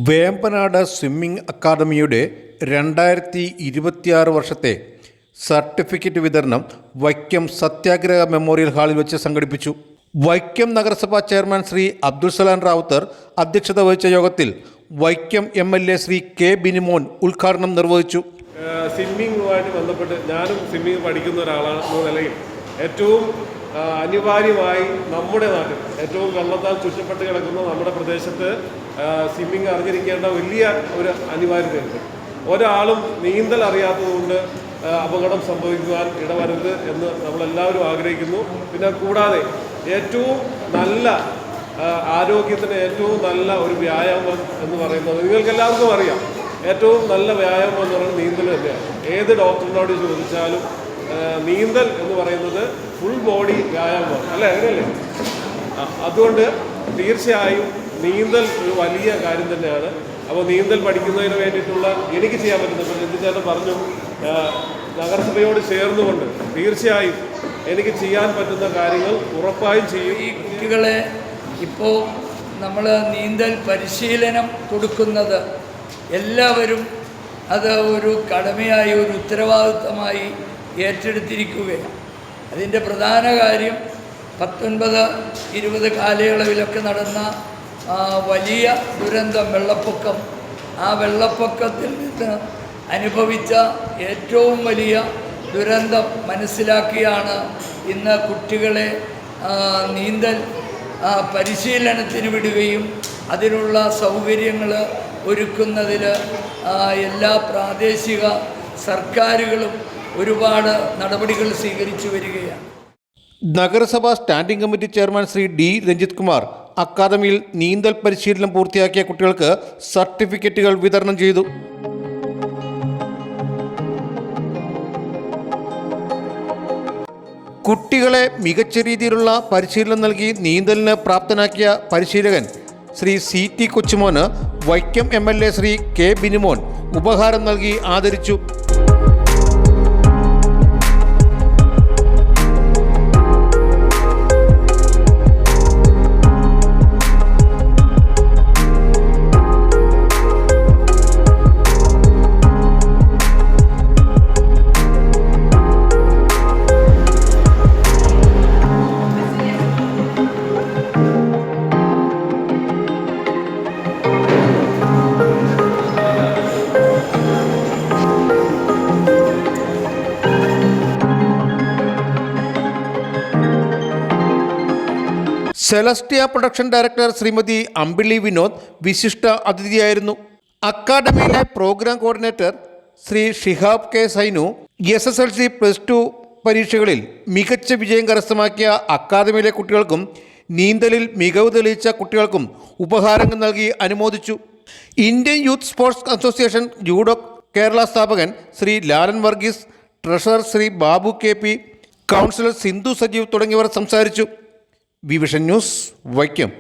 Vembanad swimming അക്കാദമിയുടെ 2026 വർഷത്തെ certificate വിതരണം വൈക്കം സത്യാഗ്രഹ മെമ്മോറിയൽ ഹാളിൽ വെച്ച് സംഘടിപ്പിച്ചു. വൈക്കം നഗരസഭാ ചെയർമാൻ ശ്രീ അബ്ദുൽ സലാം റാവുത്തർ അധ്യക്ഷത വഹിച്ച യോഗത്തിൽ വൈക്കം MLA ശ്രീ കെ ബിനിമോൻ ഉദ്ഘാടനം നിർവഹിച്ചു. സ്വിമ്മിങ്ങുമായിട്ട് ബന്ധപ്പെട്ട് ഞാനും സ്വിമ്മിങ് പഠിക്കുന്ന ഒരാളാണ് എന്ന നിലയിൽ ഏറ്റവും അനിവാര്യമായി നമ്മുടെ നാട്ടിൽ ഏറ്റവും വെള്ളത്താൽ ചുറ്റപ്പെട്ട് കിടക്കുന്ന നമ്മുടെ പ്രദേശത്ത് സ്വിമ്മിങ് അറിഞ്ഞിരിക്കേണ്ട വലിയ ഒരു അനിവാര്യതയുണ്ട്. ഒരാളും നീന്തൽ അറിയാത്തതുകൊണ്ട് അപകടം സംഭവിക്കുവാൻ ഇടവരരുത് എന്ന് നമ്മളെല്ലാവരും ആഗ്രഹിക്കുന്നു. പിന്നെ കൂടാതെ ഏറ്റവും നല്ല ആരോഗ്യത്തിന് ഏറ്റവും നല്ല ഒരു വ്യായാമം എന്ന് പറയുന്നത് നിങ്ങൾക്ക് എല്ലാവർക്കും അറിയാം. ഏറ്റവും നല്ല വ്യായാമം എന്ന് പറയുന്നത് നീന്തൽ തന്നെയാണ്. ഏത് ഡോക്ടറിനോട് ചോദിച്ചാലും നീന്തൽ എന്ന് പറയുന്നത് ഫുൾ ബോഡി വ്യായാമമാണ്, അല്ലേ? അങ്ങനെയല്ലേ? അതുകൊണ്ട് തീർച്ചയായും നീന്തൽ ഒരു വലിയ കാര്യം തന്നെയാണ്. അപ്പോൾ നീന്തൽ പഠിക്കുന്നതിന് വേണ്ടിയിട്ടുള്ള എനിക്ക് ചെയ്യാൻ പറ്റുന്നത് എന്തിനാണ് പറഞ്ഞു, നഗരസഭയോട് ചേർന്നുകൊണ്ട് തീർച്ചയായും എനിക്ക് ചെയ്യാൻ പറ്റുന്ന കാര്യങ്ങൾ ഉറപ്പായും ചെയ്യും. ഈ കുട്ടികളെ ഇപ്പോൾ നമ്മൾ നീന്തൽ പരിശീലനം കൊടുക്കുന്നത് എല്ലാവരും അത് ഒരു കടമയായി ഒരു ഉത്തരവാദിത്തമായി ഏറ്റെടുത്തിരിക്കുകയാണ്. അതിൻ്റെ പ്രധാന കാര്യം 19-20 കാലയളവിലൊക്കെ നടന്ന വലിയ ദുരന്തം വെള്ളപ്പൊക്കം, ആ വെള്ളപ്പൊക്കത്തിൽ നിന്ന് അനുഭവിച്ച ഏറ്റവും വലിയ ദുരന്തം മനസ്സിലാക്കിയാണ് ഇന്ന് കുട്ടികളെ നീന്തൽ പരിശീലനത്തിന് വിടുകയും അതിനുള്ള സൗകര്യങ്ങൾ ഒരുക്കുന്നതിൽ എല്ലാ പ്രാദേശിക സർക്കാരുകളും ഒരുപാട് നടപടികൾ സ്വീകരിച്ചു വരികയാണ്. നഗരസഭാ standing committee chairman Shri D Ranjith Kumar അക്കാദമിയിൽ നീന്തൽ പരിശീലനം പൂർത്തിയാക്കിയ കുട്ടികൾക്ക് സർട്ടിഫിക്കറ്റുകൾ വിതരണം ചെയ്തു. കുട്ടികളെ മികച്ച രീതിയിലുള്ള പരിശീലനം നൽകി നീന്തലിന് പ്രാപ്തനാക്കിയ പരിശീലകൻ ശ്രീ CT കൊച്ചുമോന് വൈക്കം MLA ശ്രീ കെ ബിനിമോൻ ഉപഹാരം നൽകി ആദരിച്ചു. Celestia production director Shrimati Ambili Vinod വിശിഷ്ട അതിഥിയായിരുന്നു. അക്കാദമിയിലെ programme coordinator Shri Shihab K Sainu SSLC +2 പരീക്ഷകളിൽ മികച്ച വിജയം കരസ്ഥമാക്കിയ അക്കാദമിയിലെ കുട്ടികൾക്കും നീന്തലിൽ മികവ് തെളിയിച്ച കുട്ടികൾക്കും ഉപഹാരങ്ങൾ നൽകി അനുമോദിച്ചു. Indian youth sports association judo Kerala സ്ഥാപകൻ Shri Lalan Varghese, treasurer Shri Babu KP, councillor Sindhu Sajeev തുടങ്ങിയവർ സംസാരിച്ചു. Vision news Vaikom.